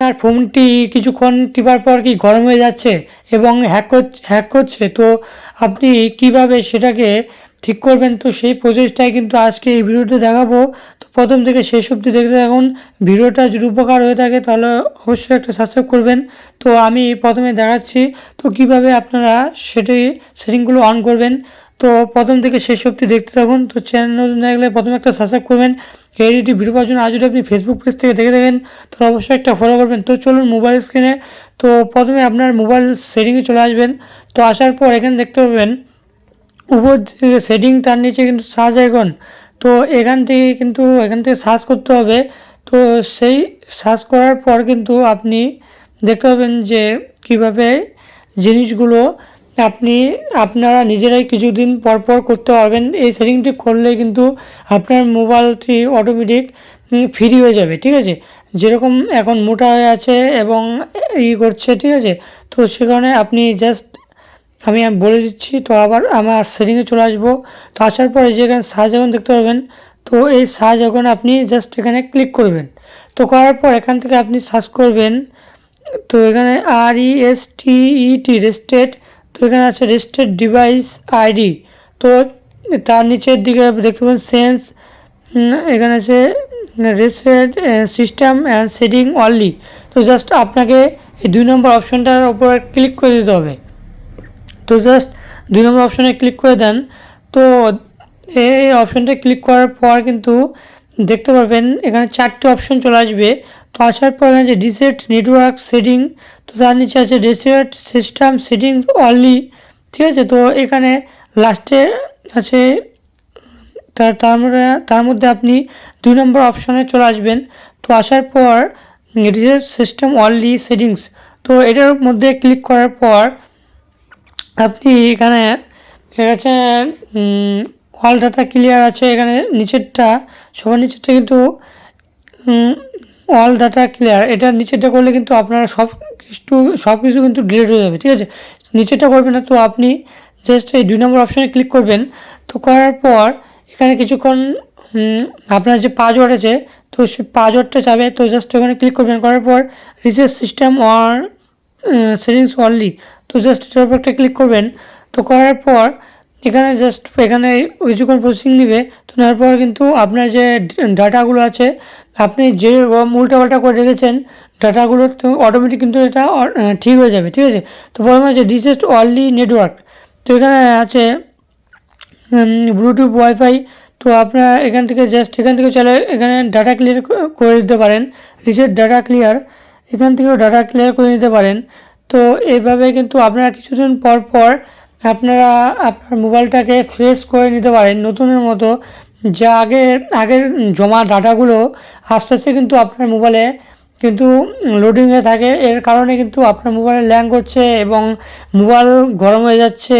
আর ফোনটি কিছুক্ষণ টিপার পর কি গরম হয়ে যাচ্ছে এবং হ্যাক করছে, তো আপনি কিভাবে সেটাকে ঠিক করবেন, তো সেই প্রসেসটাই কিন্তু আজকে এই ভিডিওতে দেখাবো। তো প্রথম থেকে শেষ অবধি দেখতে থাকুন। ভিডিওটা যদি উপকার হয়ে থাকে তাহলে অবশ্যই একটা সাবস্ক্রাইব করবেন। তো আমি প্রথমে দেখাচ্ছি তো কিভাবে আপনারা সেটিংগুলো অন করবেন। তো প্রথম থেকে শেষ অবধি দেখতে থাকুন। তো চ্যানেল নতুন দেখলে প্রথমে একটা সাবস্ক্রাইব করবেন। এই ভিডিও পাওয়ার জন্য আজ যদি আপনি ফেসবুক পেজ থেকে দেখে থাকেন তাহলে অবশ্যই একটা ফলো করবেন। তো চলুন মোবাইল স্ক্রিনে। তো প্রথমে আপনার মোবাইল সেটিংয়ে চলে আসবেন। তো আসার পর এখানে দেখতে পাবেন উপর সেটিং, তার নিচে কিন্তু সার্চ আইকন। তো এখান থেকে সার্চ করতে হবে। তো সেই সার্চ করার পর কিন্তু আপনি দেখতে পাবেন যে কীভাবে জিনিসগুলো আপনারা নিজেরাই কিছুদিন পর পর করতে পারবেন। এই সেটিংটি করলে কিন্তু আপনার মোবাইলটি অটোমেটিক ফ্রি হয়ে যাবে, ঠিক আছে। যেরকম এখন মোটা হয়ে আছে এবং করছে, ঠিক আছে। তো সে কারণে আপনি জাস্ট আমি বলে দিচ্ছি। তো আবার আমার সেটিংয়ে চলে আসবো। তো আসার পরে যে এখানে সার্চ আইকন দেখতে পাবেন, তো এই সার্চ আইকনে আপনি জাস্ট এখানে ক্লিক করবেন। তো করার পর এখান থেকে আপনি সার্চ করবেন। তো এখানে RESTED রেস্টেড, তো এখানে আছে রেস্টেড ডিভাইস আইডি। তো তার নিচের দিকে দেখতে পাবেন সেন্স, এখানে আছে rested system and setting only. তো জাস্ট আপনাকে এই 2 নম্বর অপশনটার উপর ক্লিক করে দিতে হবে। তো জাস্ট 2 নম্বর অপশনে ক্লিক করে দেন। তো এই অপশনটা ক্লিক করার পর কিন্তু দেখতে পারবেন এখানে 4টে অপশন চলে আসবে। তো আসার পর এখানে যে রিসেট নেটওয়ার্ক সেটিং, তো তার নিচে আছে রিসেট সিস্টেম সেটিং অনলি, ঠিক আছে। তো এখানে লাস্টে আছে তার মধ্যে আপনি 2 নম্বর অপশনে চলে আসবেন। তো আসার পর রিসেট সিস্টেম অনলি সেটিংস, তো এটার মধ্যে ক্লিক করার পর আপনি এখানে আছে অল ডাটা ক্লিয়ার আছে এখানে নিচেরটা, সবার নিচেরটা কিন্তু অল ডাটা ক্লিয়ার, এটা নিচেরটা করলে কিন্তু আপনারা সব কিছু কিন্তু ডিলিট হয়ে যাবে, ঠিক আছে। নিচেরটা করবেন না। তো আপনি জাস্ট এই 2 নম্বর অপশানে ক্লিক করবেন। তো করার পর এখানে কিছুক্ষণ আপনার যে পাসওয়ার্ড আছে, তো সেই পাসওয়ার্ডটা যাবে। তো জাস্ট এখানে ক্লিক করবেন। করার পর reset system or settings only, তো জাস্ট এটার উপর একটা ক্লিক করবেন। তো করার পর এখানে কিছুক্ষণ প্রসেসিং নেবে। তো নেওয়ার পর কিন্তু আপনার যে ডাটাগুলো আছে, আপনি যে উল্টাপাল্টা করে রেখেছেন ডাটাগুলো, তো অটোমেটিক কিন্তু এটা ঠিক হয়ে যাবে, ঠিক আছে। তো প্রথমে আছে রিসেট অনলি নেটওয়ার্ক, তো এখানে আছে ব্লুটুথ ওয়াইফাই। তো আপনারা এখান থেকে চলে এখানে ডাটা ক্লিয়ার করে দিতে পারেন, রিসেট ডাটা ক্লিয়ার, এখান থেকেও ডাটা ক্লিয়ার করে নিতে পারেন। তো এইভাবে কিন্তু আপনারা কিছুদিন পর পর আপনারা আপনার মোবাইলটাকে ফ্রেশ করে নিতে পারেন নতুনের মতো। যা আগের জমা ডাটাগুলো আস্তে আস্তে কিন্তু আপনার মোবাইলে কিন্তু লোডিং হয়ে থাকে, এর কারণে কিন্তু আপনার মোবাইলে ল্যাং করছে এবং মোবাইল গরম হয়ে যাচ্ছে,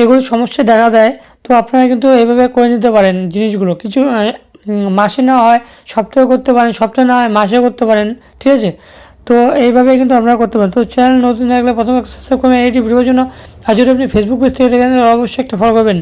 এগুলো সমস্যা দেখা দেয়। তো আপনারা কিন্তু এইভাবে করে নিতে পারেন জিনিসগুলো। কিছু মাসে না হয় সপ্তাহে করতে পারেন, সপ্তাহে না হয় মাসে করতে পারেন, ঠিক আছে। তো এইভাবে কিন্তু আপনারা করতে পারেন। তো চ্যানেল নতুন থাকলে প্রথমে সাবস্ক্রাইব করবেন এই ভিডিওর জন্য। আর যদি আপনি ফেসবুক পেজ থেকে দেখেন অবশ্যই একটা ফলো করবেন।